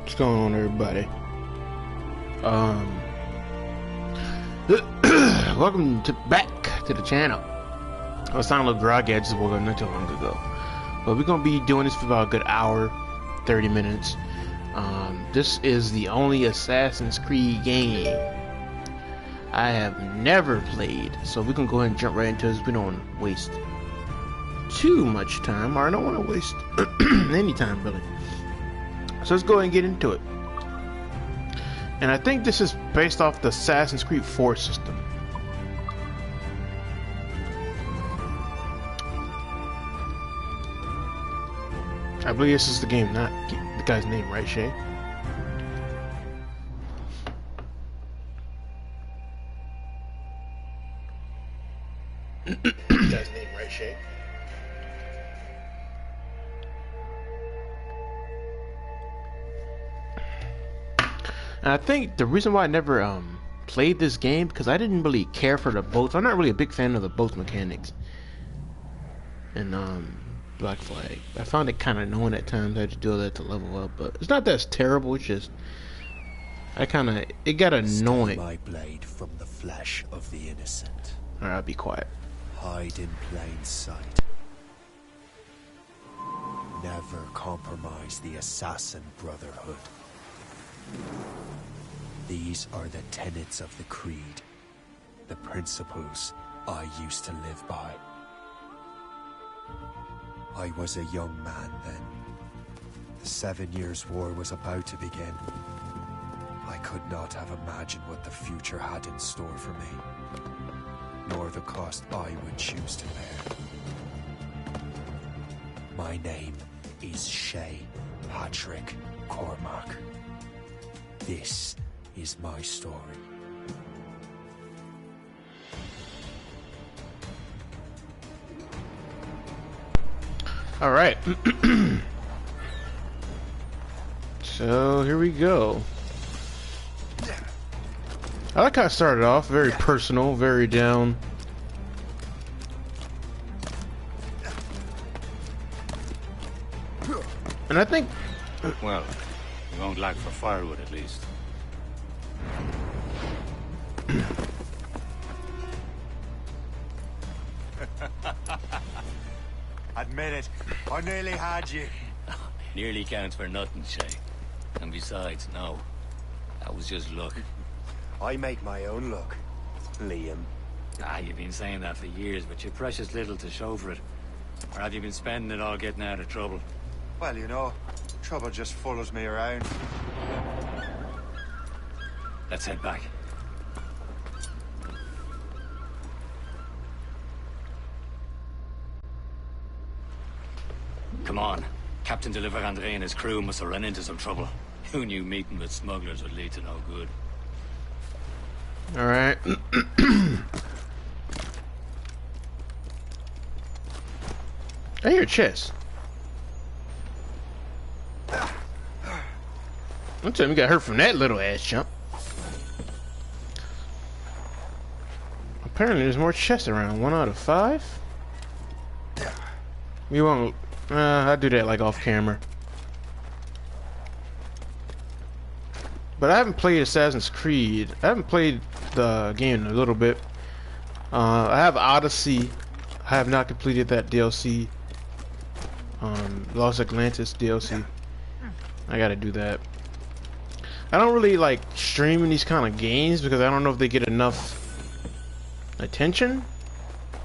What's going on, everybody? Welcome back to the channel. I was sounding a little groggy. I just woke up not too long ago. But we're gonna be doing this for about a good hour, 30 minutes. This is the only Assassin's Creed game I have never played, so we can go ahead and jump right into this. We don't want to waste too much time, or I don't want to waste any time really. So let's go ahead and get into it. And I think this is based off the Assassin's Creed 4 system. I believe this is the game, not the guy's name, right, Shay? The guy's name, right, Shay? And I think the reason why I never played this game because I didn't really care for the boats. I'm not really a big fan of the boat mechanics. And Black Flag, I found it kind of annoying at times. I had to do that to level up, but it's not that it's terrible. It's just it got annoying. My blade from the flesh of the innocent. All right, I'll be quiet. Hide in plain sight. Never compromise the Assassin Brotherhood. These are the tenets of the Creed, the principles I used to live by. I was a young man then. The 7 Years' War was about to begin. I could not have imagined what the future had in store for me, nor the cost I would choose to bear. My name is Shay Patrick Cormac. This is my story. All right. So here we go. I like how it started off very personal, very down. And I think, well, you won't lack for firewood at least. Admit it, I nearly had you. Nearly counts for nothing, Shay. And besides, no. That was just luck. I make my own luck, Liam. Ah, you've been saying that for years, but you've precious little to show for it. Or have you been spending it all getting out of trouble? Well, you know, trouble just follows me around. Let's head back. Come on. Captain de Andre and his crew must have run into some trouble. Who knew meeting with smugglers would lead to no good? alright. I hear a chest. I'm telling you, got hurt from that little ass jump. Apparently there's more chests around. 1 out of 5? We won't... I'll do that like off camera. But I haven't played Assassin's Creed. I haven't played the game in a little bit. I have Odyssey. I have not completed that DLC. Los Atlantis DLC. I gotta do that. I don't really like streaming these kind of games because I don't know if they get enough attention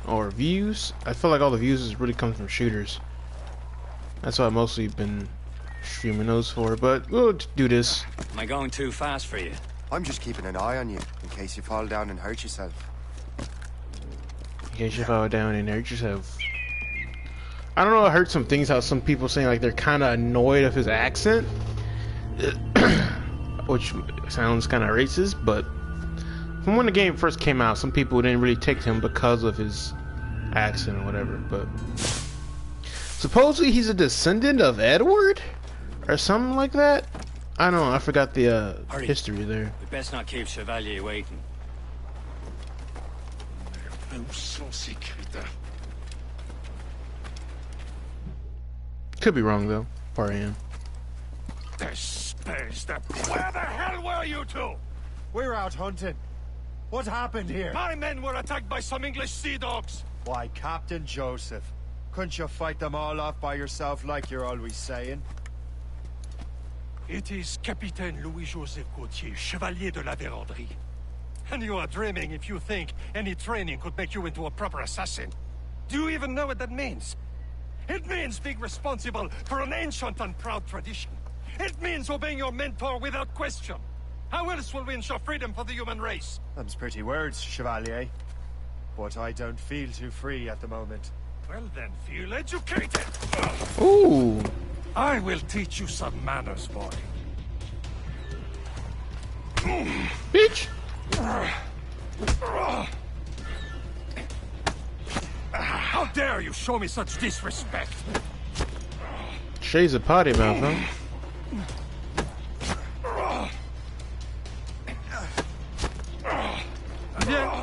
or views. I feel like all the views really come from shooters. That's what I've mostly been streaming those for, but we'll do this. Am I going too fast for you? I'm just keeping an eye on you, in case you fall down and hurt yourself. In case you fall down and hurt yourself. I don't know, I heard some things how some people saying like they're kind of annoyed of his accent. Which sounds kind of racist, but from when the game first came out, some people didn't really take him because of his accent or whatever, but... Supposedly he's a descendant of Edward? Or something like that? I don't know, I forgot the history there. We best not keep Chevalier waiting. Could be wrong though. Probably am. There's Step. Where the hell were you two? We're out hunting. What happened here? My men were attacked by some English sea dogs. Why, Captain Joseph. Couldn't you fight them all off by yourself like you're always saying? It is Capitaine Louis-Joseph Gauthier, Chevalier de la Vérendrye. And you are dreaming if you think any training could make you into a proper assassin. Do you even know what that means? It means being responsible for an ancient and proud tradition. It means obeying your mentor without question. How else will we ensure freedom for the human race? Them's pretty words, Chevalier. But I don't feel too free at the moment. Well then, feel educated. Ooh. I will teach you some manners, boy. Bitch. How dare you show me such disrespect? Shay's a potty mouth, huh? Yeah.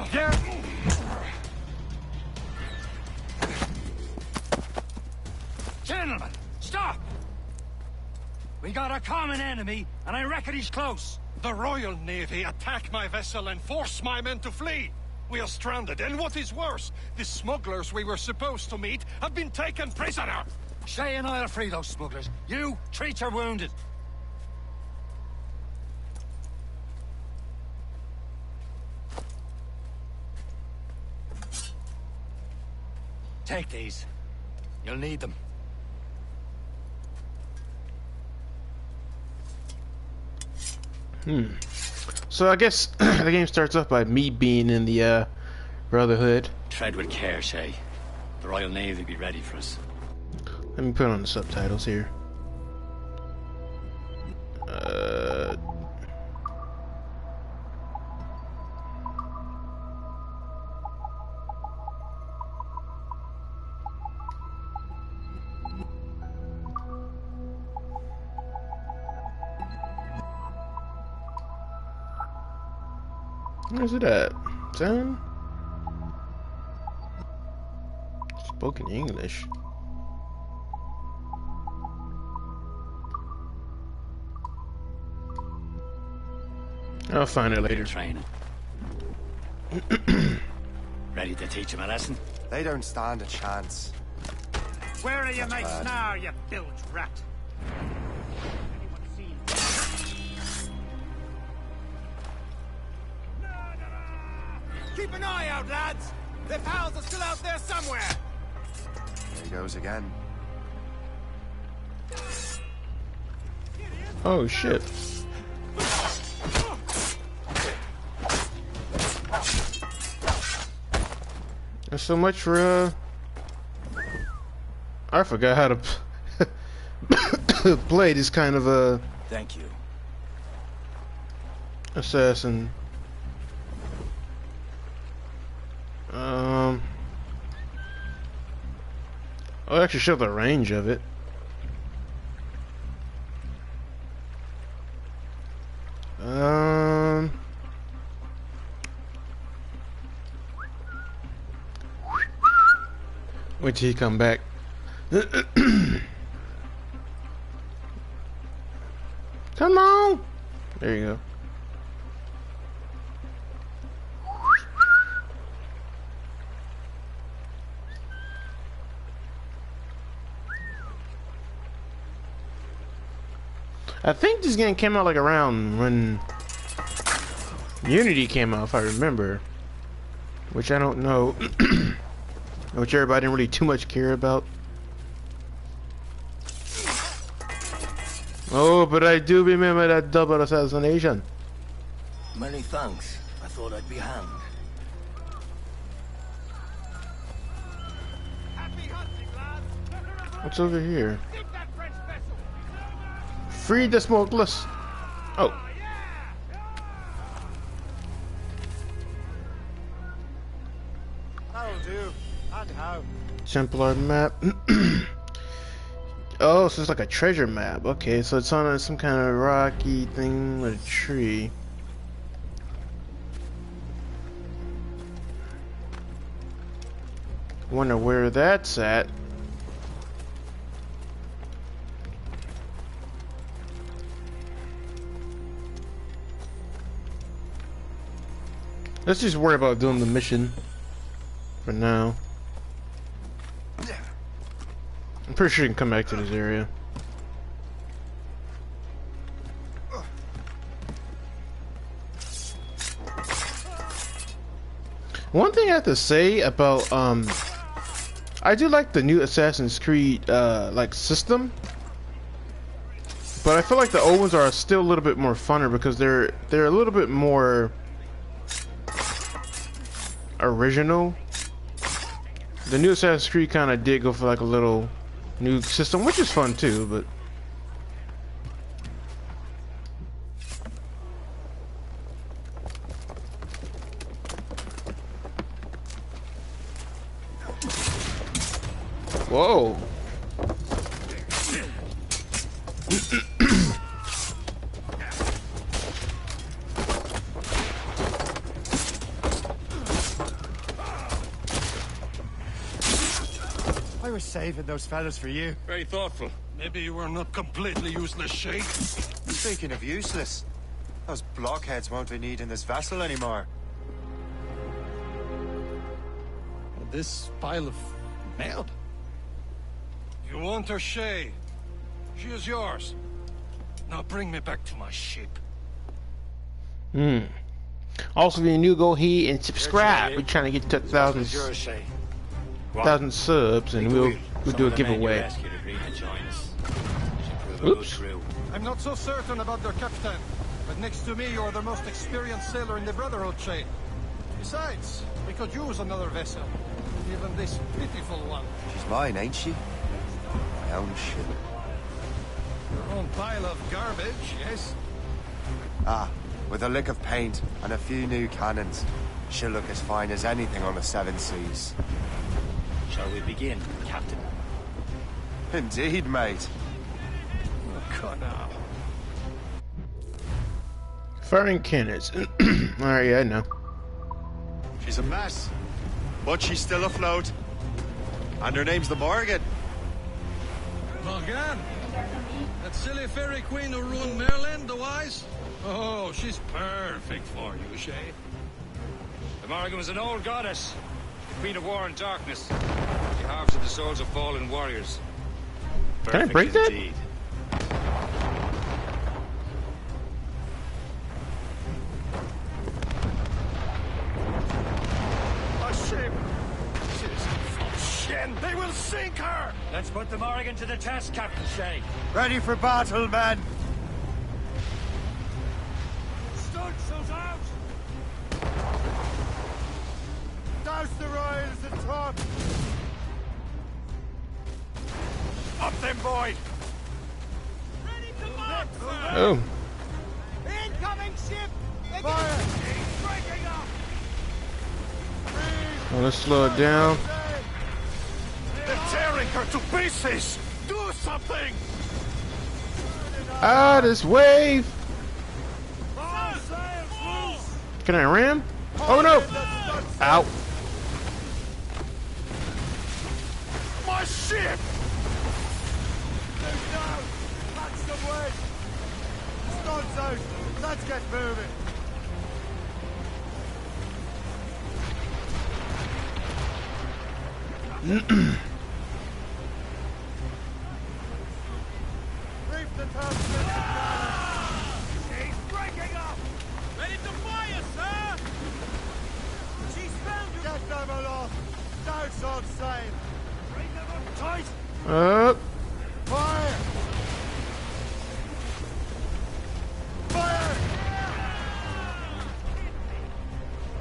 Gentlemen, stop! We got a common enemy, and I reckon he's close. The Royal Navy attack my vessel and force my men to flee. We are stranded, and what is worse, the smugglers we were supposed to meet have been taken prisoner. Shay and I'll free those smugglers. You, treat your wounded. Take these. You'll need them. So I guess the game starts off by me being in the Brotherhood. Tread with care, Shay. The Royal Navy will be ready for us. Let me put on the subtitles here. Where's it at? Sound? Spoken English. I'll find it later. Training. Ready to teach him a lesson? They don't stand a chance. Where are your mates now, you bilge rat? Keep an eye out, lads! Their pals are still out there somewhere! There he goes again. Oh shit. There's so much for I forgot how to play this kind of a Thank you. assassin. I'll actually show the range of it. Wait till he come back. Come on! There you go. I think this game came out like around when Unity came out, if I remember. Which I don't know. Which everybody didn't really too much care about. Oh, but I do remember that double assassination. Many thanks. I thought I'd be hanged. What's over here? Free the smokeless. Oh. That'll do. And how? Templar map. Oh, so it's like a treasure map. Okay, so it's on some kind of rocky thing with a tree. Wonder where that's at. Let's just worry about doing the mission for now. I'm pretty sure you can come back to this area. One thing I have to say about I do like the new Assassin's Creed like system, but I feel like the old ones are still a little bit more funner because they're a little bit more original. The new Assassin's Creed kind of did go for like a little new system, which is fun too, but whoa. I was saving those fellas for you. Very thoughtful. Maybe you were not completely useless, Shay. Speaking of useless, those blockheads won't be needing this vessel anymore. This pile of mail? You want her, Shay? She is yours. Now bring me back to my ship. Also, if you're new, go ahead and subscribe. We're trying to get to 1,000 subs, and we'll do a giveaway. Oops. I'm not so certain about their captain, but next to me, you're the most experienced sailor in the Brotherhood chain. Besides, we could use another vessel, even this pitiful one. She's mine, ain't she? My own ship. Your own pile of garbage, yes? Ah, with a lick of paint and a few new cannons, she'll look as fine as anything on the Seven Seas. Shall we begin, Captain? Indeed, mate. Oh, come now. Firing cannons. Alright, yeah, I know. She's a mess, but she's still afloat. And her name's the Morgan. Morgan? That silly fairy queen who ruined Merlin, the wise? Oh, she's perfect for you, Shay. The Morrigan was an old goddess, the queen of war and darkness. She harvested the souls of fallen warriors. Can I break that? Indeed. A ship! She's from Shen! They will sink her! Let's put the Morrigan to the test, Captain Shay. Ready for battle, men! Stunsails out! Douse the royals and top! Up them, boy! Ready to march, sir! Oh. Incoming ship! Fire! Breaking up! Well, let's slow it down. They're tearing her to pieces! Do something! Ah, this wave! Can I ram? Oh no! Ow. My ship! Catch some wind! Stunts out! Let's get moving! Reef the topsails! She's breaking up! Ready to fire, sir! She's found you! Get them aloft! Douse on sail! Bring them up tight! Up. Fire! Fire!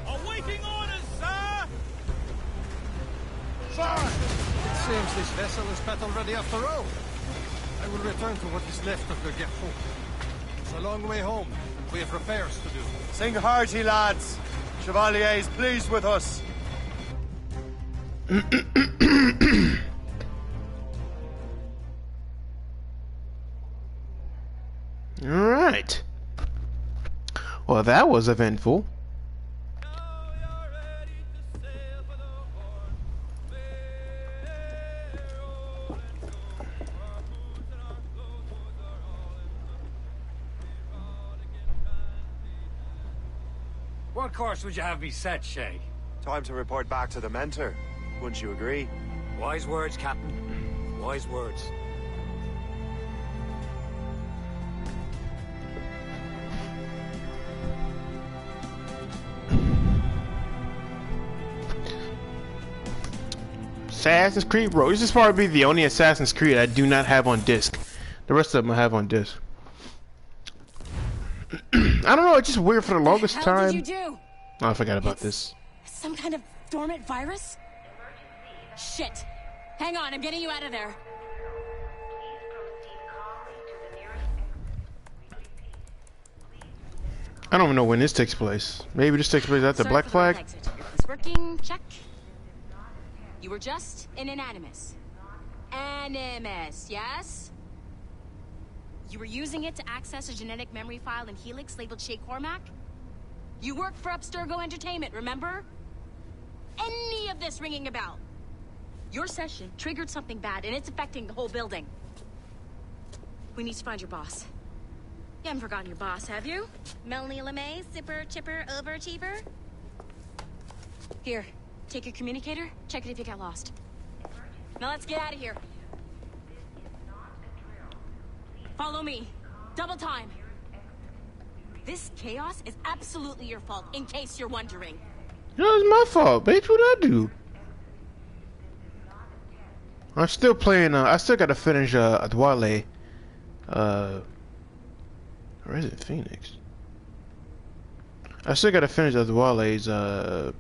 Awaiting orders, sir! Fire! It seems this vessel is battle ready after all. I will return to what is left of the Gerfaut. It's a long way home. We have repairs to do. Sing hearty, lads! Chevalier's pleased with us! Alright. Well, that was eventful. What course would you have me set, Shay? Time to report back to the mentor. Wouldn't you agree? Wise words, Captain. Wise words. Assassin's Creed, bro. This is probably the only Assassin's Creed I do not have on disc. The rest of them I have on disc. I don't know. It's just weird for the longest What the hell time. did you do? Oh, I forgot about this. Some kind of dormant virus? Shit. Hang on, I'm getting you out of there. I don't even know when this takes place. Maybe this takes place after Sorry Black for the Flag. exit. It's working. Check. You were just in an Animus. Animus, yes? You were using it to access a genetic memory file in Helix labeled Shay Cormac? You worked for Abstergo Entertainment, remember? Any of this ringing a bell? Your session triggered something bad, and it's affecting the whole building. We need to find your boss. You haven't forgotten your boss, have you? Melanie LeMay, zipper, chipper, overachiever? Here, take your communicator, check it if you get lost. Now let's get out of here. Follow me. Double time. This chaos is absolutely your fault, in case you're wondering. No, it's my fault, bitch. What I do? I'm still playing. I still gotta finish Adwale. Where is it? Phoenix. I still gotta finish Adwale's Come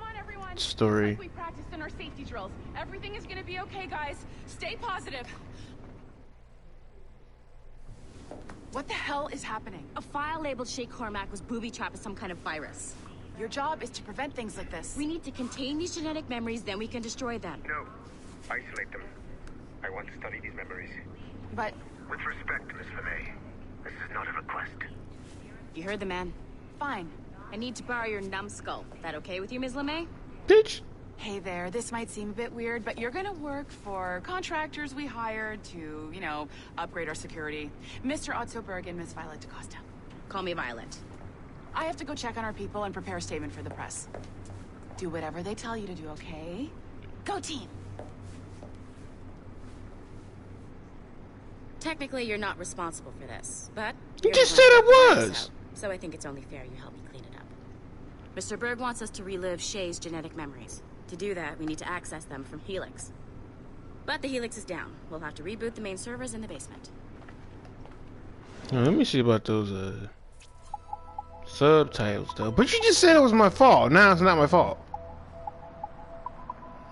on, everyone. story. Like we practiced in our safety drills. Everything is gonna be okay, guys. Stay positive. What the hell is happening? A file labeled Shay Cormac was booby-trapped with some kind of virus. Your job is to prevent things like this. We need to contain these genetic memories, then we can destroy them. No. Isolate them. I want to study these memories. But With respect, Miss LeMay, this is not a request. You heard the man. fine. I need to borrow your numbskull. That okay with you, Ms. LeMay? Bitch. Hey there, this might seem a bit weird, but you're gonna work for contractors we hired to, you know, upgrade our security. Mr. Otto Berg and Miss Violet DaCosta. Call me Violet. I have to go check on our people and prepare a statement for the press. Do whatever they tell you to do, okay? Go team! Technically, you're not responsible for this, but... You you're just the one said I who found this was. out, so I think it's only fair you help me clean it up. Mr. Berg wants us to relive Shay's genetic memories. To do that, we need to access them from Helix. But the Helix is down. We'll have to reboot the main servers in the basement. Now, let me see about those subtitles though. But you just said it was my fault. Now it's not my fault.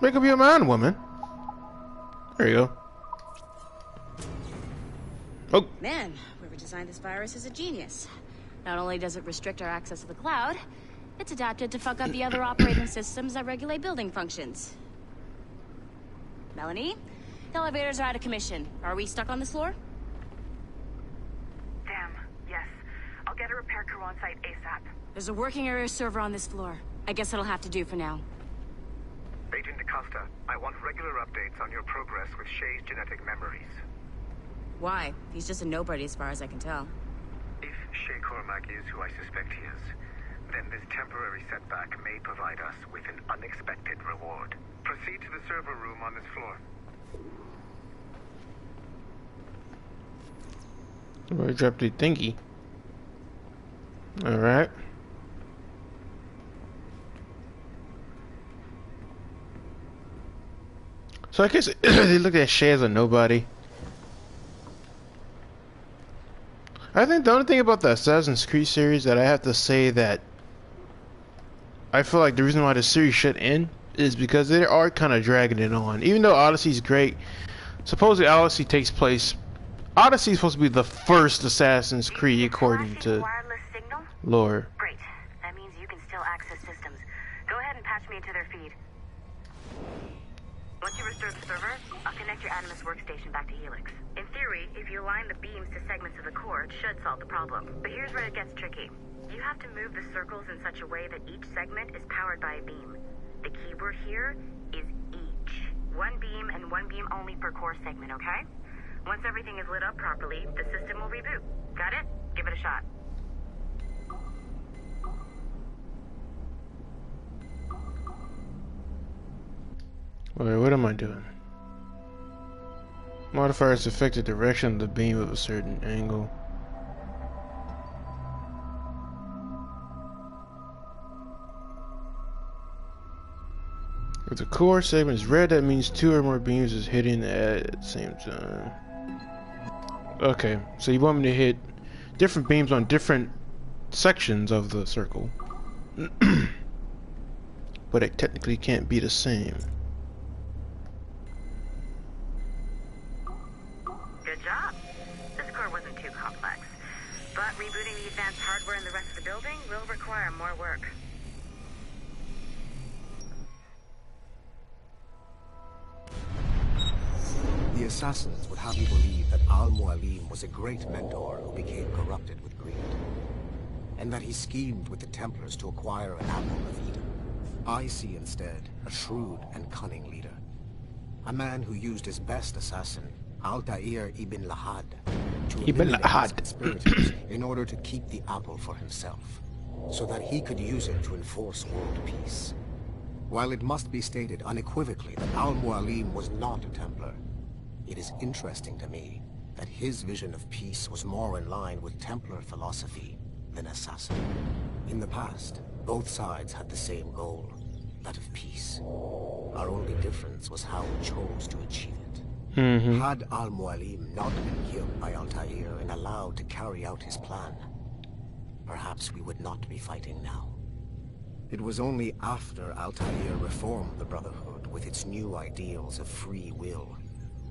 Make up your mind, woman. There you go. Oh. Man, whoever designed this virus is a genius. Not only does it restrict our access to the cloud, it's adapted to fuck up the other operating systems that regulate building functions. Melanie, the elevators are out of commission. Are we stuck on this floor? Damn, yes. I'll get a repair crew on site ASAP. There's a working area server on this floor. I guess it'll have to do for now. Agent DaCosta, I want regular updates on your progress with Shay's genetic memories. Why? He's just a nobody as far as I can tell. If Shay Cormac is who I suspect he is, then this temporary setback may provide us with an unexpected reward. Proceed to the server room on this floor. Somebody dropped the thingy. Alright. So I guess they look at Shay as a nobody. I think the only thing about the Assassin's Creed series that I have to say that I feel like the reason why the series should end is because they are kind of dragging it on. Even though Odyssey's great, supposedly Odyssey takes place. Odyssey is supposed to be the first Assassin's Creed according to lore. Great. That means you can still access systems. Go ahead and patch me into their feed. Once you restore the server, I'll connect your Animus workstation back to Helix. In theory, if you align the beams to segments of the core, it should solve the problem. But here's where it gets tricky. You have to move the circles in such a way that each segment is powered by a beam. The keyword here is each. One beam and one beam only per core segment, okay? Once everything is lit up properly, the system will reboot. Got it? Give it a shot. Wait, what am I doing? Modifiers affect the direction of the beam of a certain angle. If the core segment is red, that means 2 or more beams is hitting at the same time. Okay, so you want me to hit different beams on different sections of the circle. But it technically can't be the same. Good job. This core wasn't too complex. But rebooting the advanced hardware in the rest of the building will require more work. The assassins would have you believe that Al-Mualim was a great mentor who became corrupted with greed, and that he schemed with the Templars to acquire an apple of Eden. I see instead a shrewd and cunning leader, a man who used his best assassin, Altair ibn Lahad, to eliminate his conspirators in order to keep the apple for himself, so that he could use it to enforce world peace. While it must be stated unequivocally that Al-Mualim was not a Templar, it is interesting to me that his vision of peace was more in line with Templar philosophy than assassin. In the past, both sides had the same goal, that of peace. Our only difference was how we chose to achieve it. Had Al-Mualim not been killed by Altair and allowed to carry out his plan, perhaps we would not be fighting now. It was only after Altair reformed the Brotherhood with its new ideals of free will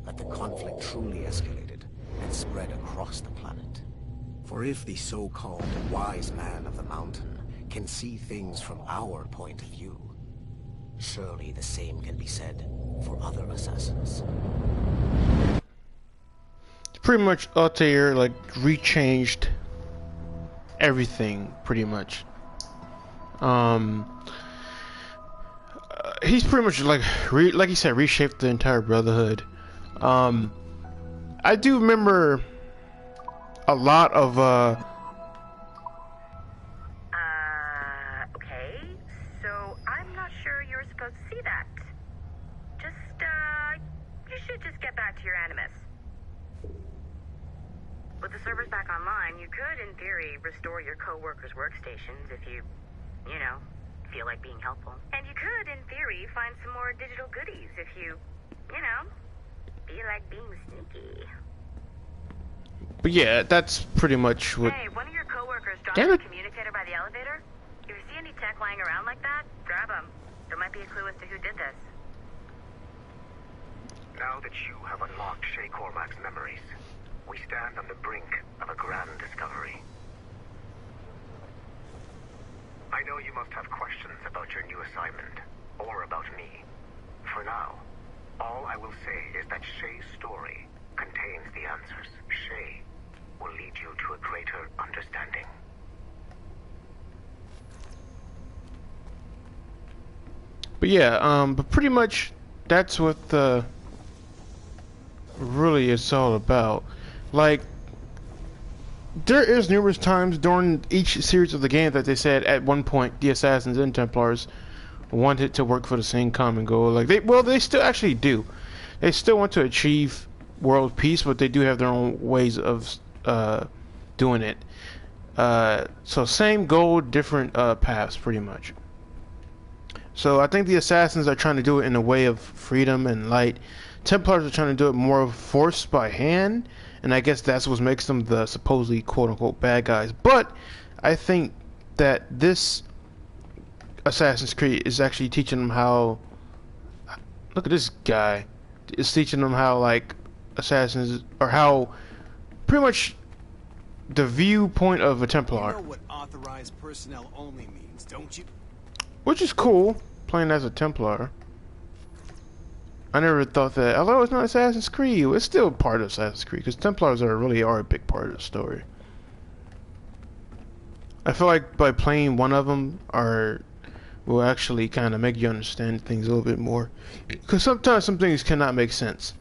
that the conflict truly escalated and spread across the planet. For if the so-called wise man of the mountain can see things from our point of view, surely the same can be said for other assassins. Pretty much Altair like rechanged everything pretty much. He's pretty much like like he said, reshaped the entire Brotherhood. I do remember a lot of Okay, so I'm not sure you're supposed to see that. You should just get back to your Animus. With the servers back online, you could, in theory, restore your co-workers' workstations if you know, feel like being helpful. And you could, in theory, find some more digital goodies if you know, feel like being sneaky. but yeah, that's pretty much what. Hey, one of your co-workers dropped a communicator by the elevator. If you see any tech lying around like that, grab them. There might be a clue as to who did this. Now that you have unlocked Shay Cormac's memories, we stand on the brink of a grand discovery. I know you must have questions about your new assignment, or about me. For now, all I will say is that Shay's story contains the answers. Shay will lead you to a greater understanding. But yeah, but pretty much that's what really it's all about. Like, there is numerous times during each series of the game that they said at one point the Assassins and Templars wanted to work for the same common goal. Like they still actually do. They still want to achieve world peace, but they do have their own ways of doing it. So same goal, different paths, pretty much. So I think the Assassins are trying to do it in a way of freedom and light. Templars are trying to do it more of force by hand, and I guess that's what makes them the supposedly quote-unquote bad guys. But I think that this Assassin's Creed is actually teaching them how... Look at this guy. It's teaching them how, like, Assassins... Or how... Pretty much the viewpoint of a Templar. You know what authorized personnel only means, don't you? Which is cool, playing as a Templar. I never thought that, although it's not Assassin's Creed, it's still part of Assassin's Creed, because Templars really are a big part of the story. I feel like by playing one of them will actually kind of make you understand things a little bit more. Because sometimes some things cannot make sense.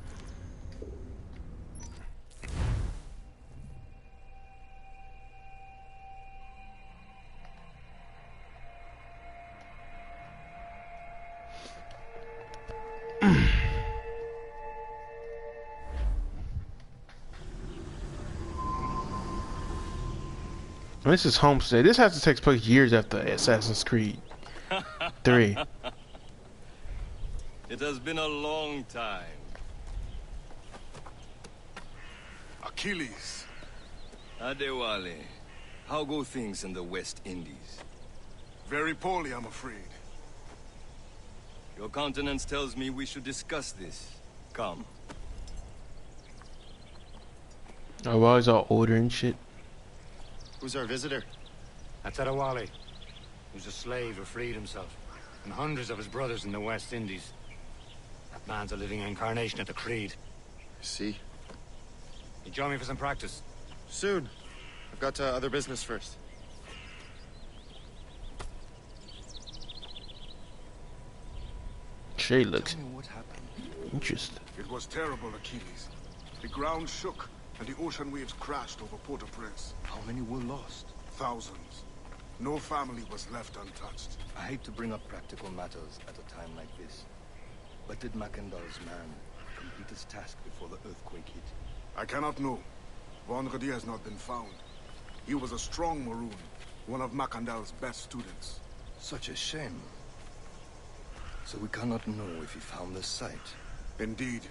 This is Homestead. This has to take place years after Assassin's Creed 3. It has been a long time. Achilles. Adewale, how go things in the West Indies? Very poorly, I'm afraid. Your countenance tells me we should discuss this. Come. Oh, well, he's all older and shit. Who's our visitor? That's Adewale, who's a slave who freed himself, and hundreds of his brothers in the West Indies. That man's a living incarnation of the Creed. See? You join me for some practice? Soon. I've got other business first. Shay looks interesting. It was terrible, Achilles. The ground shook, and the ocean waves crashed over Port-au-Prince. How many were lost? Thousands. No family was left untouched. I hate to bring up practical matters at a time like this. But did Macandal's man complete his task before the earthquake hit? I cannot know. Vonredi has not been found. He was a strong Maroon, one of Macandal's best students. Such a shame. So we cannot know if he found the site. Indeed.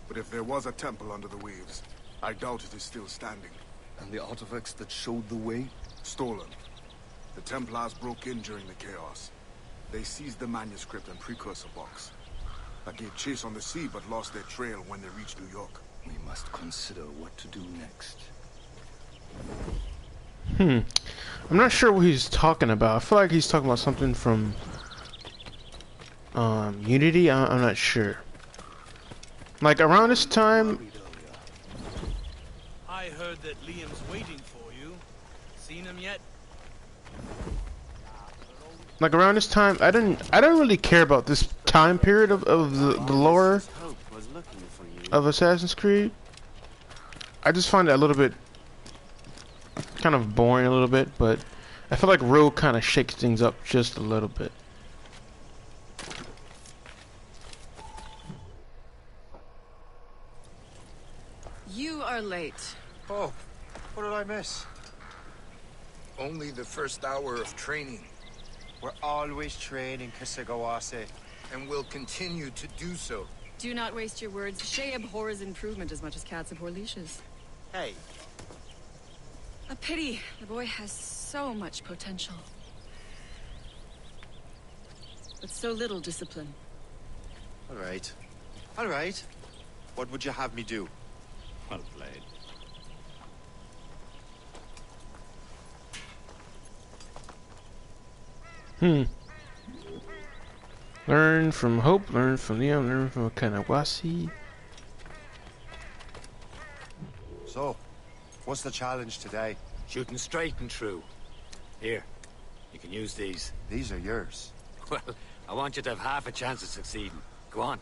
But if there was a temple under the waves, I doubt it is still standing. And the artifacts that showed the way? Stolen. The Templars broke in during the chaos. They seized the manuscript and precursor box. I gave chase on the sea but lost their trail when they reached New York. We must consider what to do next. I'm not sure what he's talking about. I feel like he's talking about something from Unity. I'm not sure. Like around this time. I heard that Liam's waiting for you. Seen him yet? Like around this time, I don't really care about this time period of the lore of Assassin's Creed. I just find it a little bit kind of boring a little bit, but I feel like Rogue kind of shakes things up just a little bit. You are late. Oh, what did I miss? Only the first hour of training. We're always training, Kisagawase. And will continue to do so. Do not waste your words. Shay abhors improvement as much as cats abhor leashes. Hey. A pity. The boy has so much potential. But so little discipline. All right. All right. What would you have me do? Well played. Learn from Hope, learn from Liam, learn from Kanawasi. So, what's the challenge today? Shooting straight and true. Here, you can use these. These are yours. Well, I want you to have half a chance of succeeding. Go on.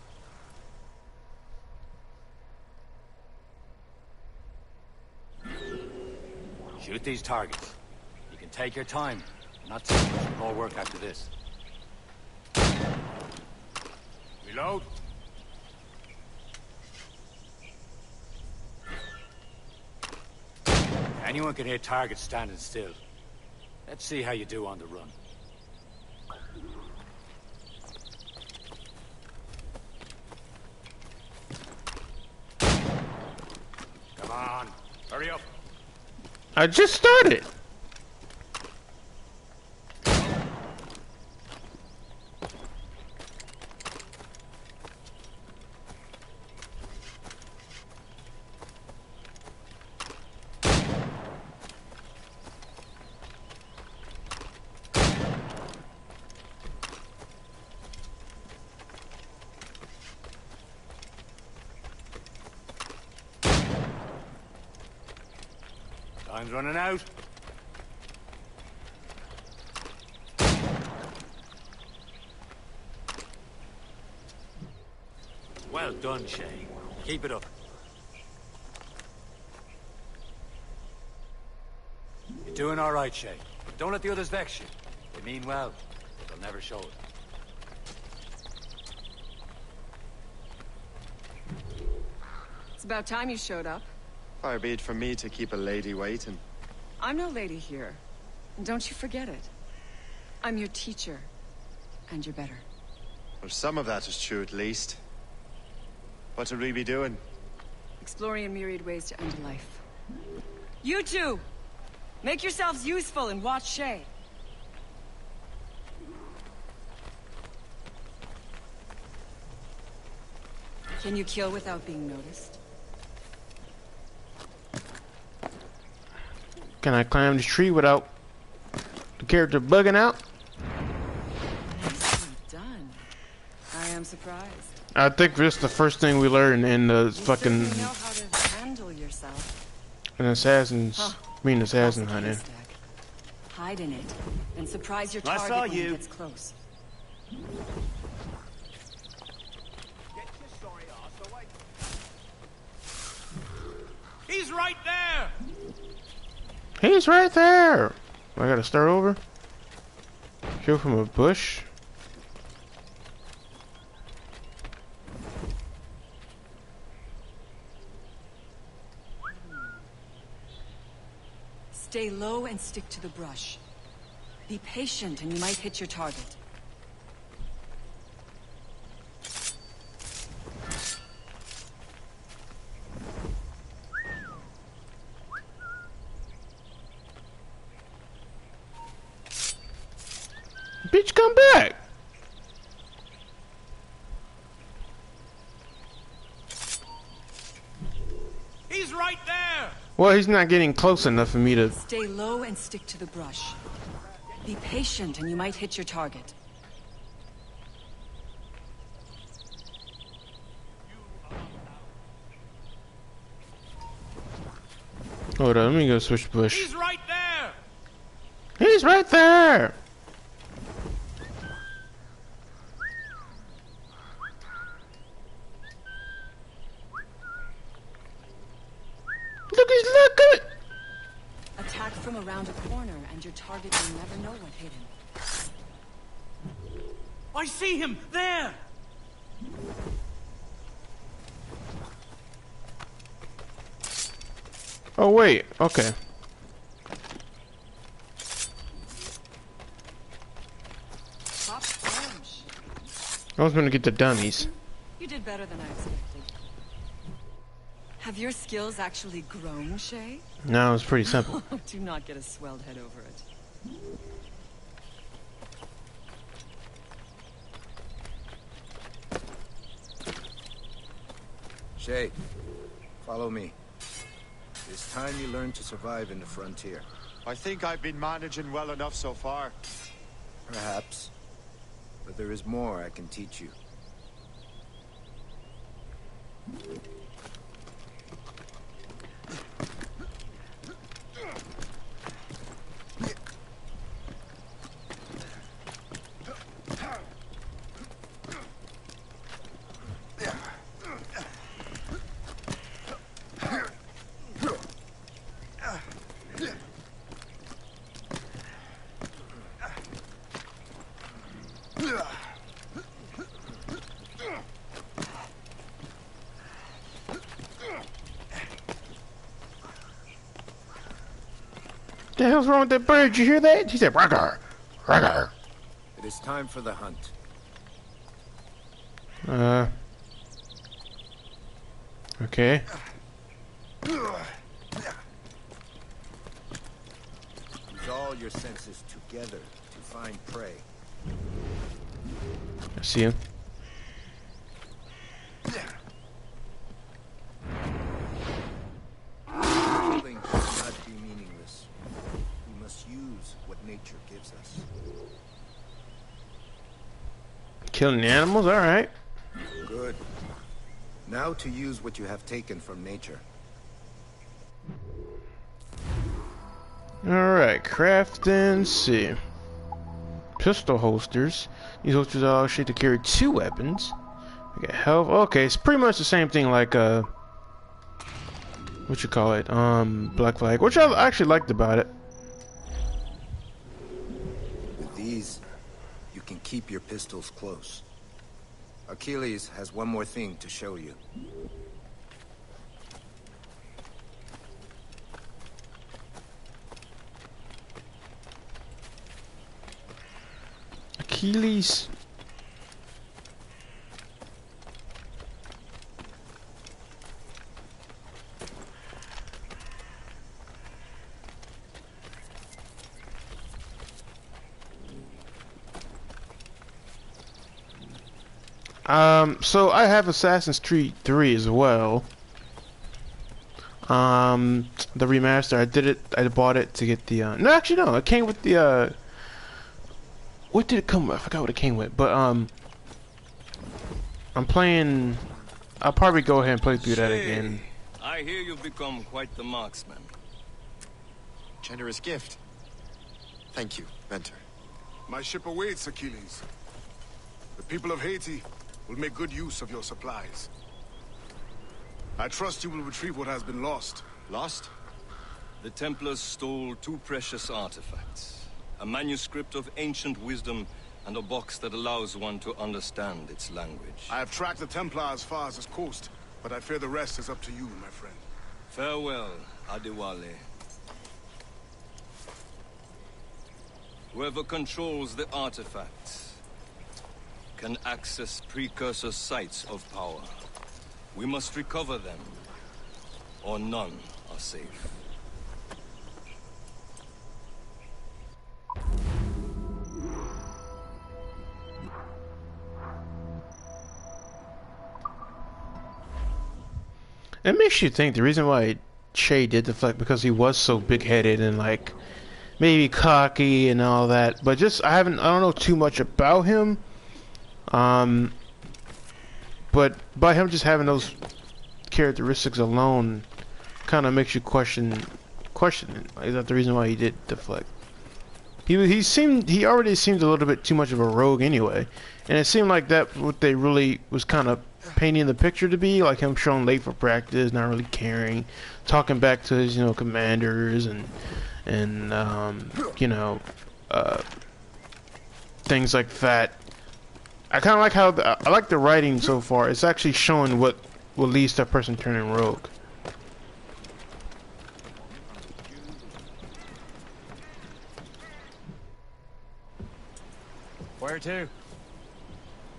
Shoot these targets. You can take your time. Not too much more work after this. Reload. Anyone can hit targets standing still. Let's see how you do on the run. Come on, hurry up. I just started. Time's running out. Well done, Shay. Keep it up. You're doing all right, Shay. Don't let the others vex you. They mean well, but they'll never show it. It's about time you showed up. Far be it from me to keep a lady waiting. I'm no lady here. Don't you forget it. I'm your teacher. And you're better. Well, some of that is true at least. What should we be doing? Exploring a myriad ways to end a life. You two! Make yourselves useful and watch Shay. Can you kill without being noticed? Can I climb this tree without the character bugging out? Nicely done. I am surprised. I think this is the first thing we learn in the You fucking certainly know how to handle yourself. an assassin's Huh. assassin hunting. Hide in it and surprise your I target saw when you. he gets close. He's right there! He's right there. I gotta start over. Kill from a bush. Stay low and stick to the brush. Be patient and you might hit your target. Bitch, come back. He's right there! Well, he's not getting close enough for me to. Stay low and stick to the brush. Be patient and you might hit your target. Hold on, let me go switch bush. He's right there! He's right there. Look at it. Attack from around a corner and your target will never know what hit him. I see him! There! Oh wait, okay. Top orange. I was gonna get the dummies. You did better than I expected. Have your skills actually grown, Shay? No, it's pretty simple. Do not get a swelled head over it. Shay, follow me. It's time you learn to survive in the frontier. I think I've been managing well enough so far. Perhaps. But there is more I can teach you. What the hell's wrong with that bird? Did you hear that? He said, "Rugger, rugger." It is time for the hunt. Okay. Use all your senses together to find prey. I see him. Killing should not be meaningless. We must use what nature gives us. Killing animals? Alright. Good. Now to use what you have taken from nature. Alright, craft and see. Pistol holsters. These holsters are all shaped to carry 2 weapons. We got health. Okay, it's pretty much the same thing like what you call it? Black Flag, which I actually liked about it. With these, you can keep your pistols close. Achilles has one more thing to show you. Achilles. So I have Assassin's Creed 3 as well. The remaster. I bought it to get the no, actually no, it came with the what did it come with? I forgot what it came with, but I'm playing. I'll probably go ahead and play through that again. I hear you've become quite the marksman. Generous gift. Thank you, mentor. My ship awaits, Achilles. The people of Haiti will make good use of your supplies. I trust you will retrieve what has been lost. Lost? The Templars stole 2 precious artifacts. A manuscript of ancient wisdom and a box that allows one to understand its language. I have tracked the Templar as far as this coast, but I fear the rest is up to you, my friend. Farewell, Adewale. Whoever controls the artifacts can access precursor sites of power. We must recover them, or none are safe. It makes you think the reason why Shay did deflect because he was so big-headed and like maybe cocky and all that, but just I don't know too much about him. But by him just having those characteristics alone kind of makes you question it. Is that the reason why he did deflect? He already seemed a little bit too much of a rogue anyway, and it seemed like that what they really was kind of painting the picture to be, like him showing late for practice, not really caring, talking back to his commanders and things like that. I kind of like how I like the writing so far. It's actually showing what leads to a person turning rogue. Where to?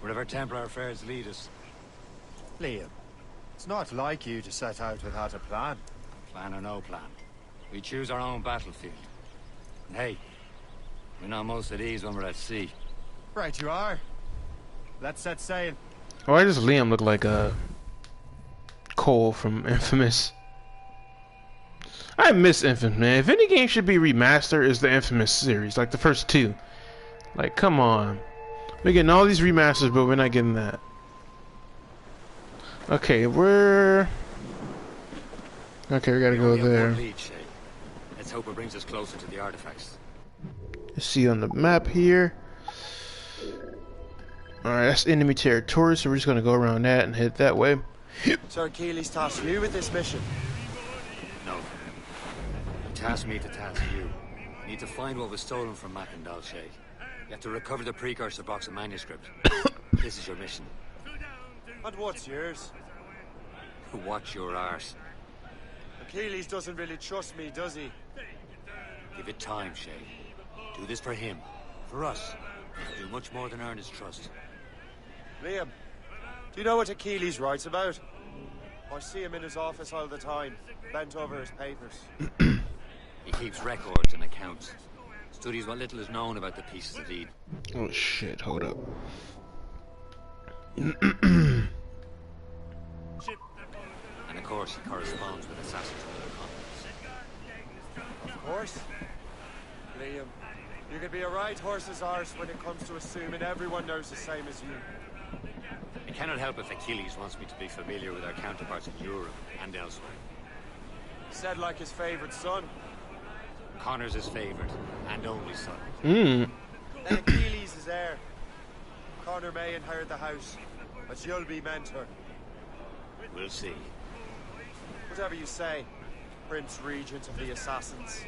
Wherever Templar affairs lead us. Liam, it's not like you to set out without a plan. Plan or no plan. We choose our own battlefield. And hey, we're not most at ease when we're at sea. Right you are. Let's set sail. Why does Liam look like Cole from Infamous? I miss Infamous, man. If any game should be remastered, it's the Infamous series, like the first 2. Like, come on. We're getting all these remasters, but we're not getting that. Okay, we gotta go there. Let's hope it brings us closer to the artifacts. You see on the map here. Alright, that's enemy territory, so we're just gonna go around that and head that way. Sir Achilles tasked you with this mission? No. He tasked me to task you. You need to find what was stolen from Mackandal Shay. You have to recover the precursor box of manuscript. This is your mission. And what's yours? Watch your arse. Achilles doesn't really trust me, does he? Give it time, Shay. Do this for him. For us. Do much more than earn his trust. Liam, do you know what Achilles writes about? I see him in his office all the time, bent over his papers. He keeps records and accounts. Studies what little is known about the pieces of Eden. Oh shit, hold up. And of course he corresponds with assassins from other continents. Of course. Liam, you could be a right horse's arse when it comes to assuming everyone knows the same as you. I cannot help if Achilles wants me to be familiar with our counterparts in Europe and elsewhere. Said like his favorite son. Connor's his favorite and only son. Then Achilles is heir. Connor may inherit the house, but you'll be mentor. We'll see. Whatever you say, Prince Regent of the Assassins.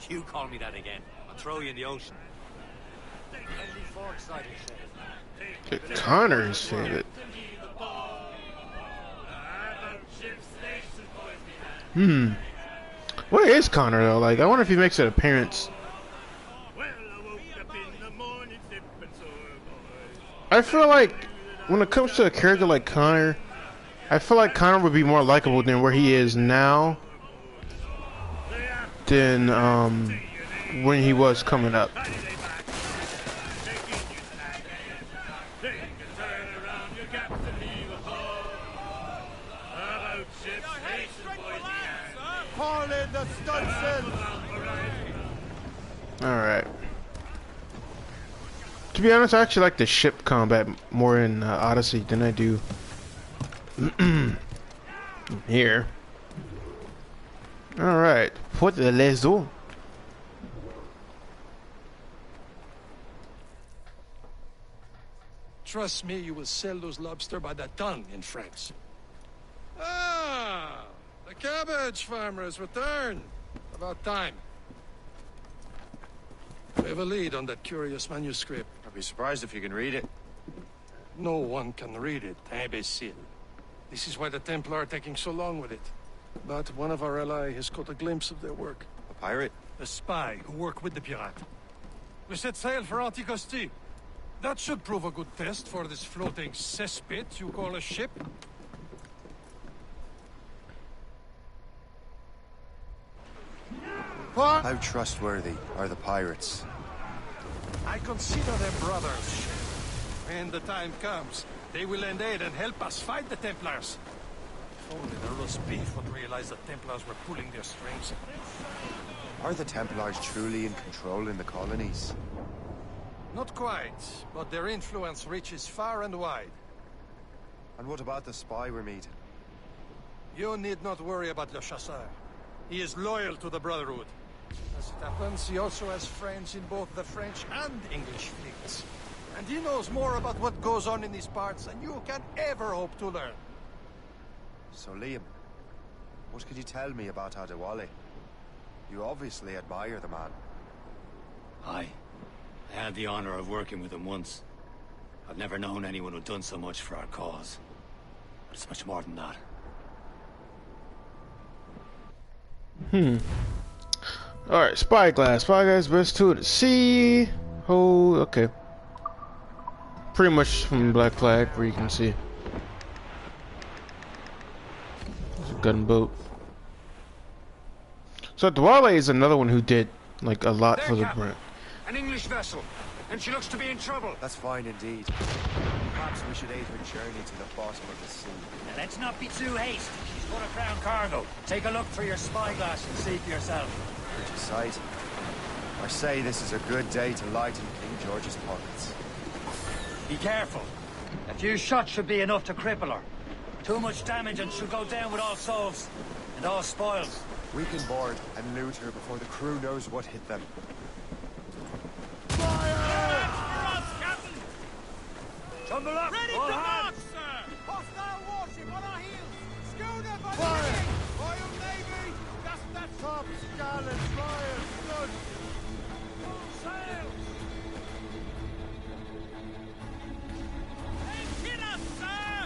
You call me that again, I'll throw you in the ocean. Connor's favorite. Where is Connor though? Like, I wonder if he makes an appearance. I feel like when it comes to a character like Connor, I feel like Connor would be more likable than where he is now than when he was coming up. Alright. To be honest, I actually like the ship combat more in Odyssey than I do here. Alright. Put the lezo. Trust me, you will sell those lobster by the ton in France. Ah, the cabbage farmer has returned. About time. We have a lead on that curious manuscript. I'd be surprised if you can read it. No one can read it, imbecile. This is why the Templar are taking so long with it. But one of our allies has caught a glimpse of their work. A pirate? A spy who worked with the pirate. We set sail for Anticosti. That should prove a good test for this floating cesspit you call a ship. What? How trustworthy are the pirates? I consider them brothers. When the time comes, they will lend aid and help us fight the Templars. If only the roast beef would realize the Templars were pulling their strings. Are the Templars truly in control in the colonies? Not quite, but their influence reaches far and wide. And what about the spy we're meeting? You need not worry about Le Chasseur. He is loyal to the Brotherhood. As it happens, he also has friends in both the French and English fleets. And he knows more about what goes on in these parts than you can ever hope to learn. So, Liam, what can you tell me about Adewale? You obviously admire the man. Aye. I had the honor of working with him once. I've never known anyone who'd done so much for our cause. But it's much more than that. Alright, Spyglass. Spyglass, best tool to see. Oh, okay. Pretty much from Black Flag, where you can see. There's a gunboat. So Adewale is another one who did like a lot for the brand. An English vessel, and she looks to be in trouble. That's fine indeed. Perhaps we should aid her journey to the bottom of the sea. Now, let's not be too hasty. She's full of crown cargo. Take a look through your spyglass and see for yourself. Pretty sight. I say this is a good day to lighten King George's pockets. Be careful. A few shots should be enough to cripple her. Too much damage and she'll go down with all souls and all spoils. We can board and loot her before the crew knows what hit them. Tumble up! Ready to march, sir! Hostile warship on our heels! Schooner by the rigging! Royal Navy! Just that top! Scarlet, Royal, good! Sails! Hey, hit us, sir!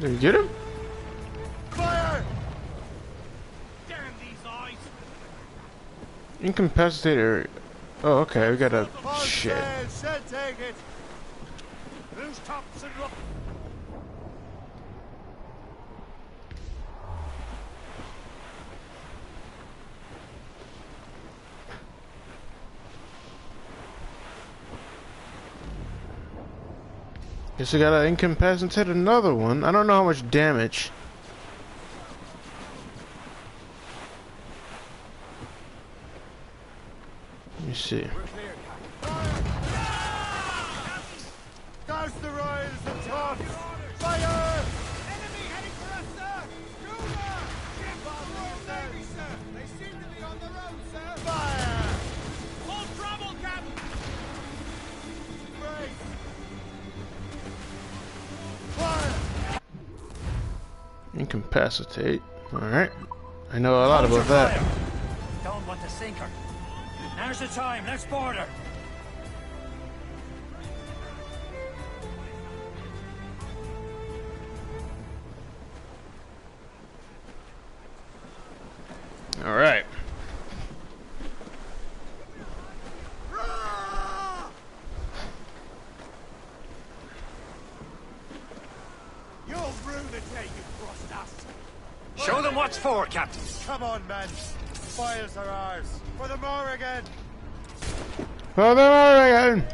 Did you get him? Fire! Damn these eyes! Incapacitated area. Oh, okay, we got a shit. Said take it. Loose tops and look. Guess we gotta incapacitate another one. I don't know how much damage. Let me see. Douse the royals and tops! Fire! Enemy heading for us, sir! Schooner! Ship on Royal Navy, sir! They seem to be on the road, sir! Fire! Full trouble, Captain! Brace! Fire! Incapacitate. Alright. I know a lot about that. Don't want to sink her. Now's the time. Let's board her. Alright. You'll rue the day you crossed us. Show them what's for, Captain. Come on, men. Spoils are ours. For the Morrigan. For the Morrigan.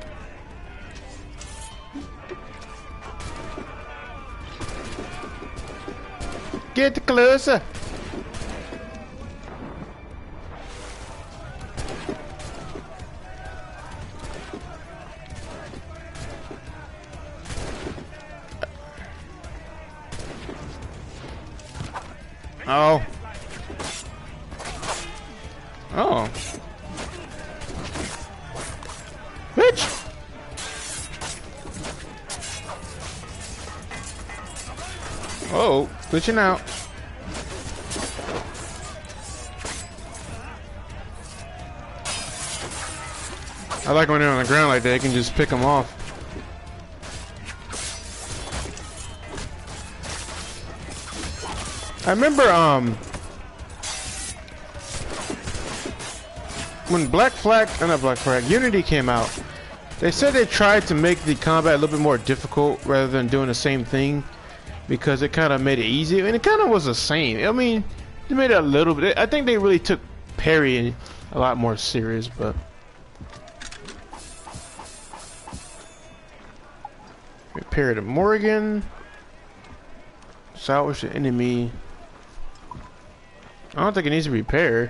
Get closer. Oh. Oh. Bitch. Oh, glitching out. I like when they're on the ground like that, you can just pick them off. I remember, when Unity came out, they said they tried to make the combat a little bit more difficult rather than doing the same thing because it kind of made it easy, and it kind of was the same. I mean, they made it a little bit. I think they really took parrying a lot more serious, but repair the Morrigan, salvage the enemy. I don't think it needs to be repaired.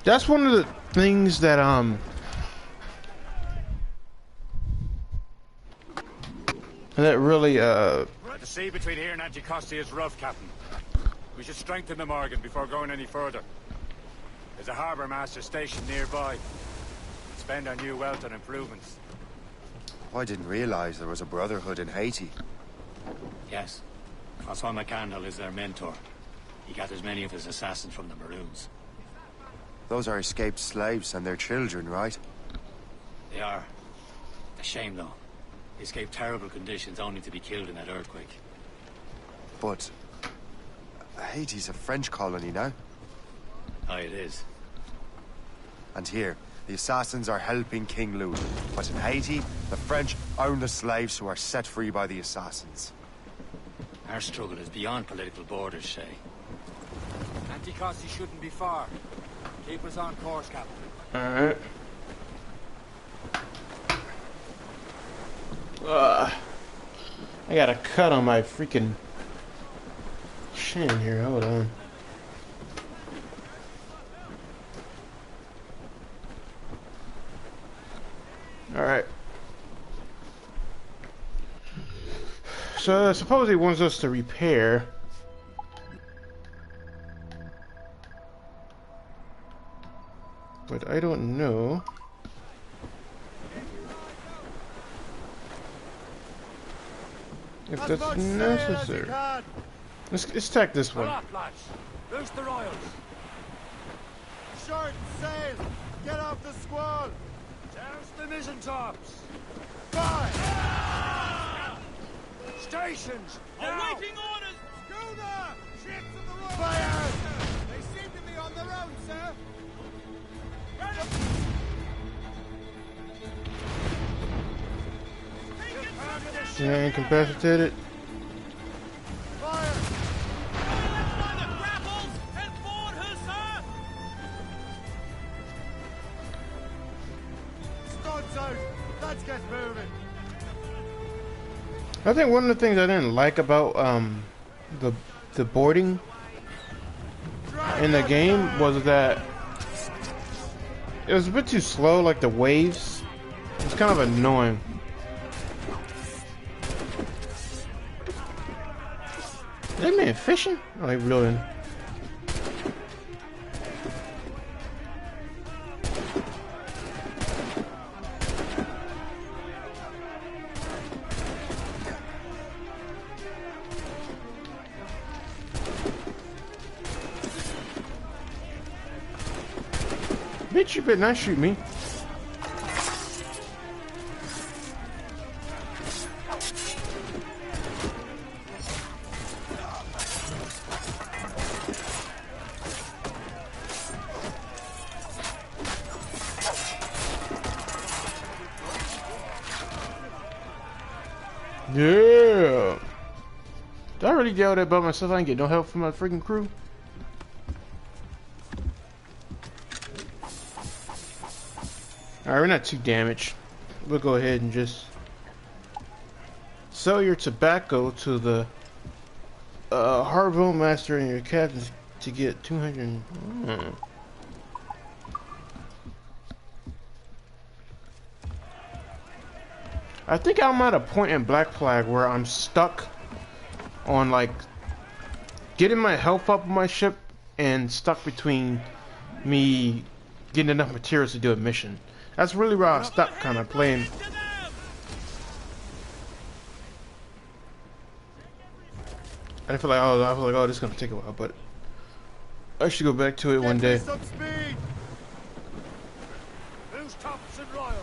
That's one of the things that that really The sea between here and Anticosti is rough, Captain. We should strengthen the Morrigan before going any further. There's a harbour master station nearby. Spend our new wealth on improvements. I didn't realize there was a brotherhood in Haiti. Yes. Francois McCandle is their mentor. He gathers many of his assassins from the Maroons. Those are escaped slaves and their children, right? They are. A shame, though. They escaped terrible conditions only to be killed in that earthquake. But Haiti's a French colony now. Aye, it is. And here, the assassins are helping King Louis. But in Haiti, the French own the slaves who are set free by the assassins. Our struggle is beyond political borders, Shay. Anticosti shouldn't be far. Keep us on course, Captain. Alright. I got a cut on my freaking chin here. Hold on. Alright. So, suppose he wants us to repair. But I don't know. If that's necessary. Let's take this one. Loose the royals. Short sail! Get off the squall! Douse the mizzen tops! Fire! Stations! Awaiting orders! Schooner! Ships of the Royal Fire! They seem to be on their own, sir! Yeah, incapacitated. Fire! Studs out! Let's get moving! I think one of the things I didn't like about the boarding in the game was that it was a bit too slow, like the waves. It's kind of annoying. Is that man fishing? Oh, he reeling. Bitch, you better not shoot me. Yeah. Did I really yell that by myself? I didn't get no help from my freaking crew. Alright, we're not too damaged. We'll go ahead and just sell your tobacco to the Harbor Master and your captains to get 200. I think I'm at a point in Black Flag where I'm stuck on like getting my health up on my ship and stuck between me getting enough materials to do a mission. That's really where I stopped kind of playing. I feel like, oh, this is gonna take a while, but I should go back to it one day. Some speed. Who's tops and royals?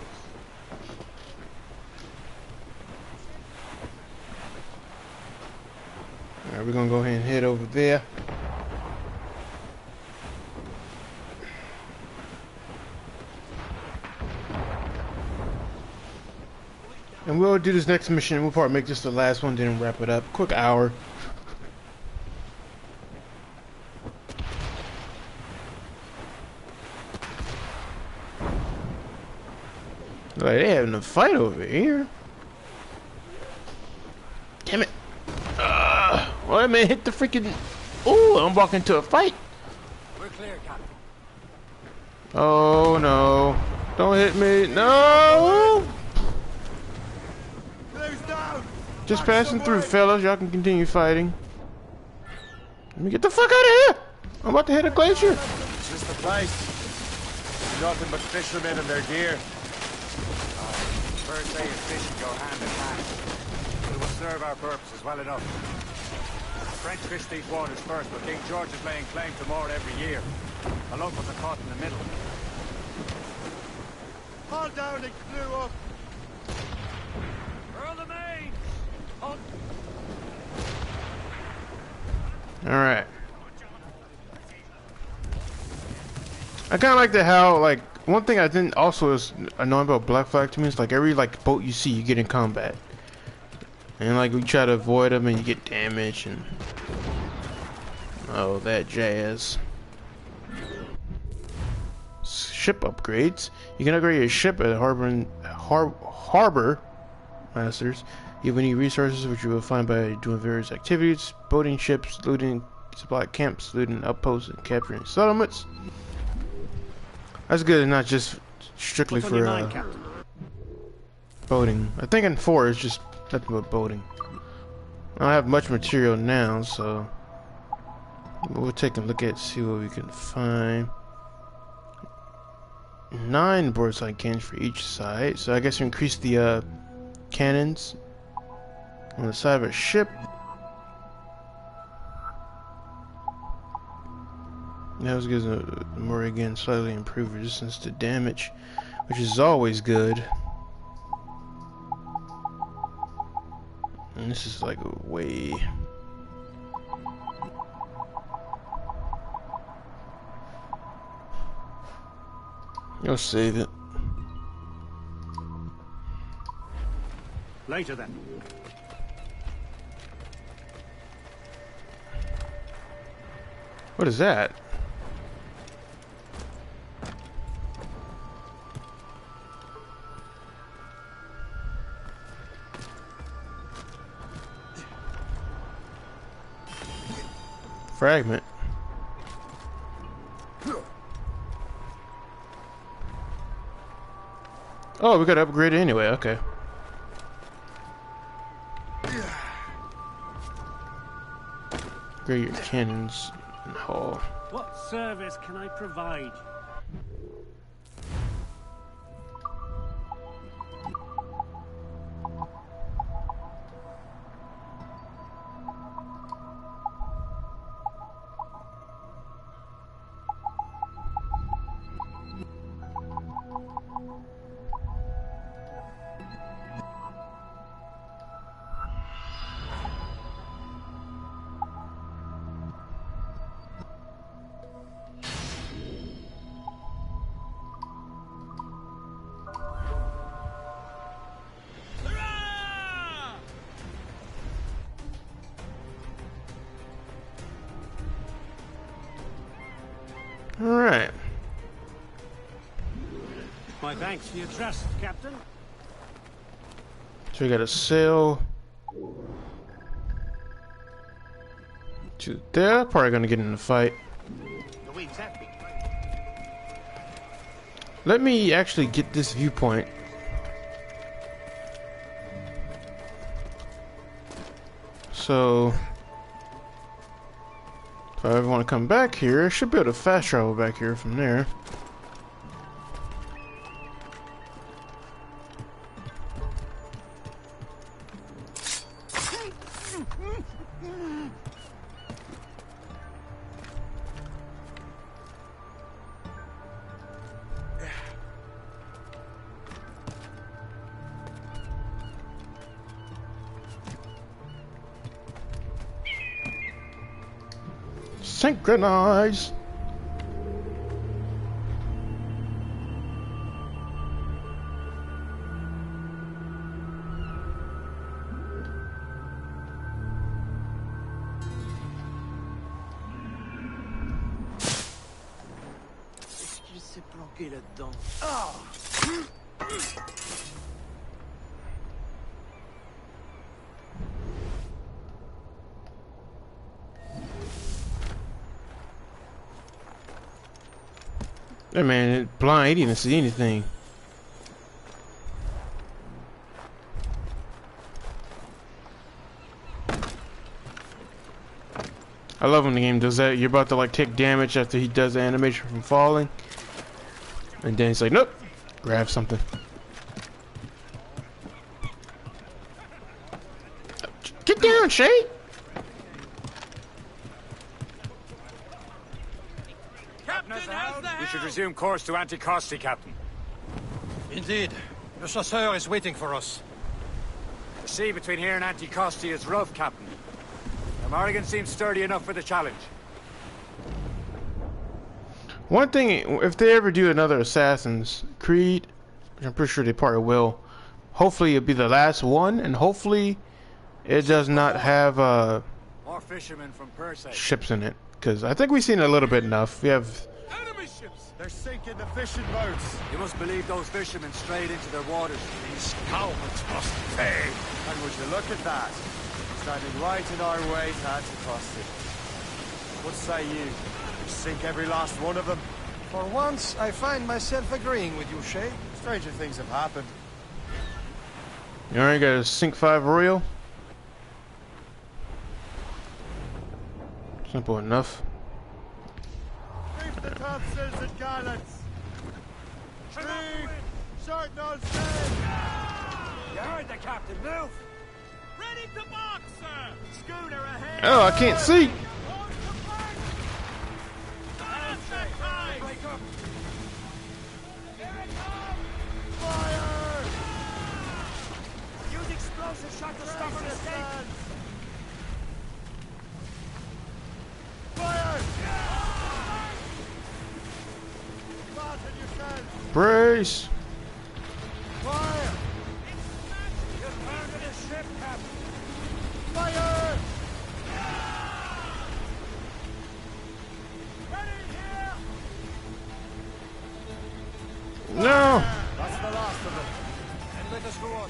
Alright, we're gonna go ahead and head over there. And we'll do this next mission. We'll probably make this the last one, then wrap it up. Quick hour. Like, they having a fight over here. Damn it. Well, that man hit the freaking... Ooh, I'm walking into a fight. We're clear, Captain. Oh, no. Don't hit me. No! Just passing through, fellas. Y'all can continue fighting. Let me get the fuck out of here. I'm about to hit a glacier. It's just the place. Nothing but fishermen and their gear. Birds say and fishing go hand in hand. It will serve our purposes well enough. The French fish these waters first, but King George is laying claim to more every year. The locals are caught in the middle. Haul down and clew up. Furl the main. Alright. I kind of like how, like, one thing I didn't also is annoying about Black Flag to me is like every like boat you see, you get in combat, and like we try to avoid them and you get damaged and oh that jazz. Ship upgrades. You can upgrade your ship at Harbor Masters. You have any resources which you will find by doing various activities: boating ships, looting supply camps, looting outposts, and capturing settlements. That's good, and not just strictly for boating. I think in 4 it's just nothing but boating. I don't have much material now, so we'll take a look at see what we can find. 9 broadside cannons for each side, so I guess we increase the cannons on the side of a ship. That was gives more again slightly improved resistance to damage, which is always good. And this is like a way. I'll save it. Later then. What is that? Fragment. Oh, we got to upgrade it anyway. Okay. Upgrade your cannons and hull. What service can I provide? Alright. My thanks for your trust, Captain. So we got a sail to there. Probably gonna get in the fight. The wind's at me. Let me actually get this viewpoint. So if I ever want to come back here, I should be able to fast travel back here from there. Synchronize. Est-ce qu'il s'est planqué là-dedans? That man is blind, he didn't see anything. I love when the game does that. You're about to like take damage after he does the animation from falling. And then he's like, nope, grab something. Get down, Shay! We should resume course to Anticosti, Captain. Indeed. Le Chasseur is waiting for us. The sea between here and Anticosti is rough, Captain. The Morrigan seems sturdy enough for the challenge. One thing, if they ever do another Assassin's Creed, which I'm pretty sure they probably will, hopefully it'll be the last one, and hopefully it does not have More fishermen from Persay. ships in it. Because I think we've seen a little bit enough. We have... Enemy ships! They're sinking the fishing boats. You must believe those fishermen strayed into their waters. These cowards must pay. And would you look at that? Standing right in our way to Anticosti. What say you? Sink every last one of them? For once, I find myself agreeing with you, Shay. Stranger things have happened. You already got a Sync 5 Royal? Simple enough. Reef the topsails and gallants! Reef! Short nose sail! You heard the captain, move! Ready to mark, sir! Schooner ahead! Oh, I can't see! Fire! Use explosive shot to stop an escape! Fire! Fasten yourselves! Brace! Fire! You're burning the ship, Captain! Fire! No! That's the last of them. And let us go on.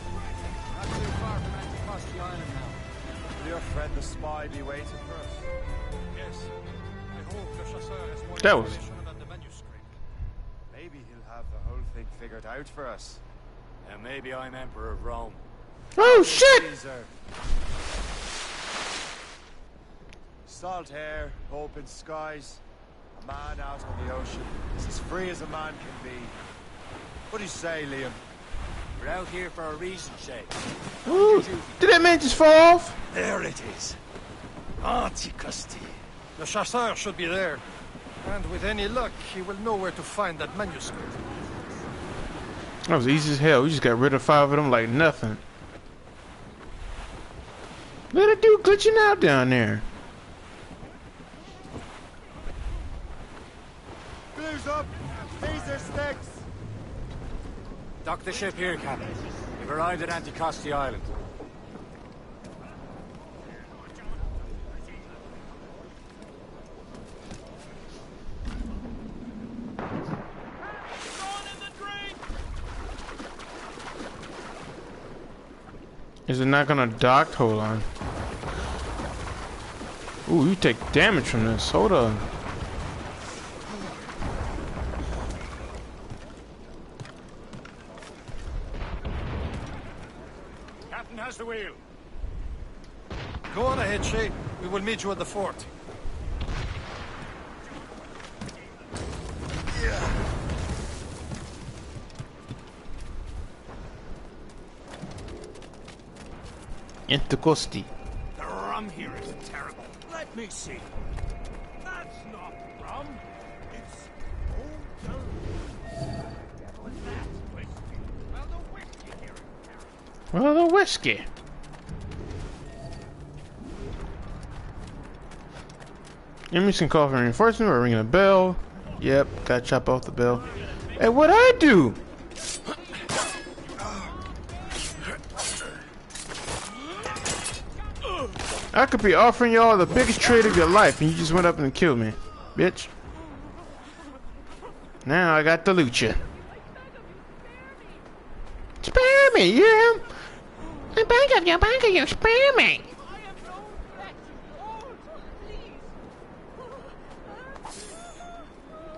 Not too far from Anticosti Island now. Will your friend the spy be waiting for us? Yes. I hope Le Chasseur has more That was- information about the manuscript. Maybe he'll have the whole thing figured out for us. And maybe I'm Emperor of Rome. Oh shit! Caesar. Salt air, open skies. A man out on the ocean is as free as a man can be. What do you say, Liam? We're out here for a reason, Shay. Ooh, did that man just fall off? There it is. Anticosti. The Chasseur should be there. And with any luck, he will know where to find that manuscript. That was easy as hell. We just got rid of 5 of them like nothing. Look at that dude glitching out down there. Blues up! Caesar sticks! Dock the ship here, Captain. We've arrived at Anticosti Island. Is it not gonna dock? Hold on. Ooh, you take damage from this. Hold on. Captain has the wheel. Go on ahead, Shay. We will meet you at the fort. Into Costi. The rum here is terrible. Let me see. That's not rum. It's old What's that? Whiskey. Well, the whiskey here is terrible. Well, the whiskey. Enemies can call for reinforcement or ringing a bell. Yep, gotta chop off the bell. Hey, what'd I do? I could be offering y'all the biggest trade of your life, and you just went up and killed me, bitch. Now I got to loot you. Spare me, yeah? I beg of you, spare me.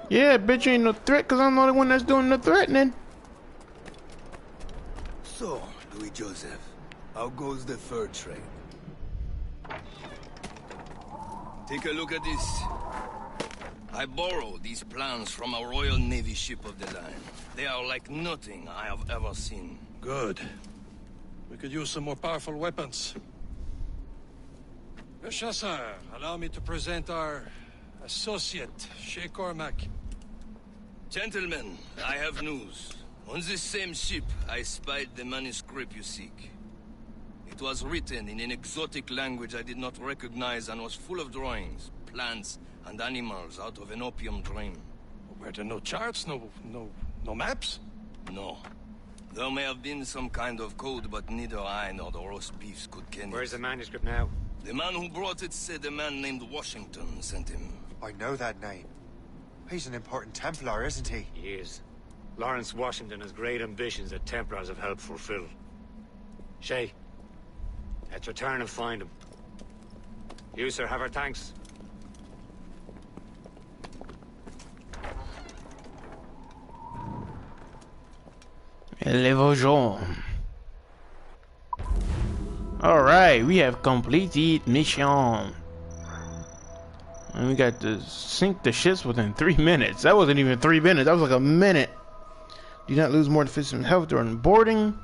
Yeah, bitch, you ain't no threat, cause I'm the only one that's doing the threatening. So, Louis Joseph, how goes the fur trade? Take a look at this. I borrowed these plans from a Royal Navy ship of the line. They are like nothing I have ever seen. Good. We could use some more powerful weapons. Le Chasseur, allow me to present our associate, Shay Cormac. Gentlemen, I have news. On this same ship, I spied the manuscript you seek. It was written in an exotic language I did not recognize and was full of drawings, plants, and animals out of an opium dream. Were there no charts, no maps? No. There may have been some kind of code, but neither I nor the roast beefs could ken it. Where's the manuscript now? The man who brought it said a man named Washington sent him. I know that name. He's an important Templar, isn't he? He is. Lawrence Washington has great ambitions that Templars have helped fulfill. Shay, let's return and find him. You, sir, have our thanks. Les Vosges. Alright, we have completed mission. And we got to sink the ships within 3 minutes. That wasn't even 3 minutes, that was like a minute. Do not lose more than 50% health during boarding.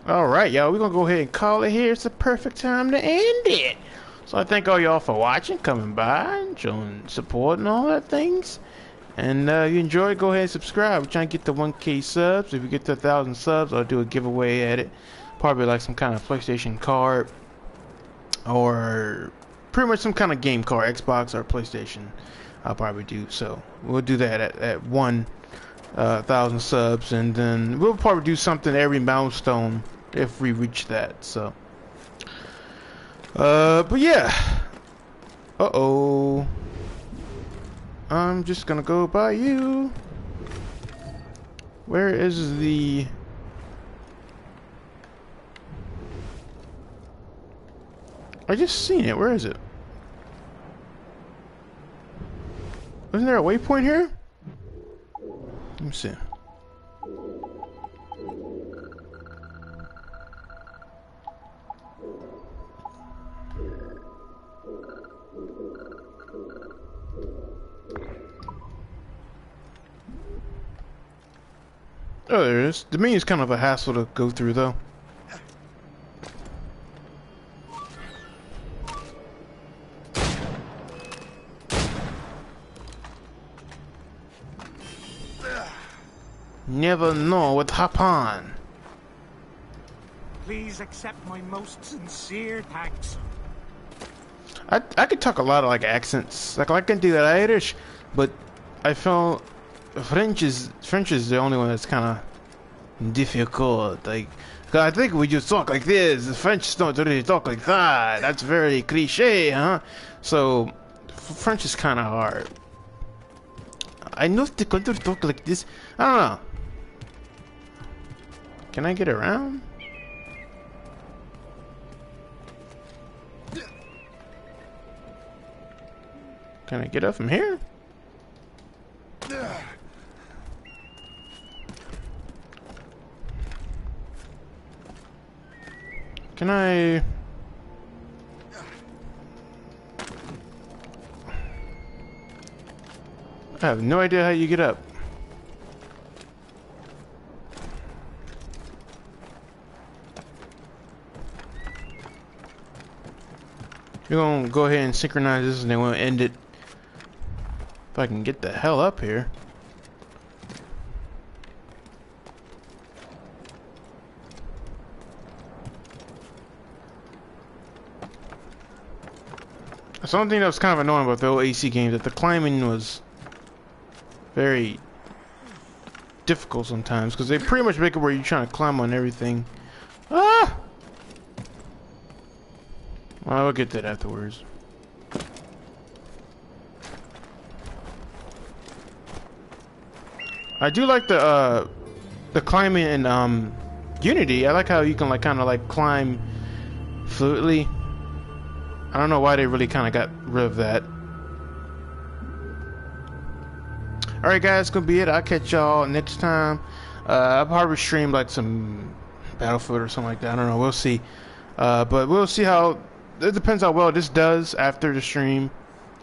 Alright, y'all, we're gonna go ahead and call it here. It's the perfect time to end it. So I thank all y'all for watching, coming by, and showing support and all that things. And if you enjoy, go ahead and subscribe. We're trying to get to 1K subs. If we get to 1,000 subs, I'll do a giveaway at it. Probably like some kind of PlayStation card. Or pretty much some kind of game card. Xbox or PlayStation. I'll probably do. So we'll do that at 1,000 subs. And then we'll probably do something every milestone if we reach that. So. But yeah. Uh-oh. I'm just gonna go by you. Where is the... I just seen it. Where is it? Wasn't there a waypoint here? Let me see. Oh, there it is. The menu's kind of a hassle to go through, though. Never know what happened. Please accept my most sincere thanks. I could talk a lot of like accents. Like I can do that Irish, but I felt French is the only one that's kind of difficult. Like, 'cause I think we just talk like this. The French don't really talk like that. That's very cliche, huh? So French is kind of hard. I know the country talk like this. I don't know. Can I get around? Can I get up from here? Can I... I have no idea how you get up. We're gonna go ahead and synchronize this and then we'll end it. If I can get the hell up here. That's the only thing that was kind of annoying about the old AC games, that the climbing was very difficult sometimes, because they pretty much make it where you're trying to climb on everything. Ah! Well, I'll get that afterwards. I do like the climbing in Unity. I like how you can like kind of like climb fluidly. I don't know why they really kind of got rid of that. Alright guys, that's gonna be it. I'll catch y'all next time. I'll probably stream like some Battlefield or something like that. I don't know, we'll see. But we'll see how, it depends how well this does after the stream.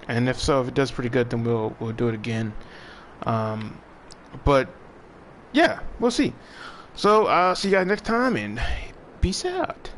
And if so, if it does pretty good, then we'll do it again. But yeah, we'll see. So I'll see you guys next time and peace out.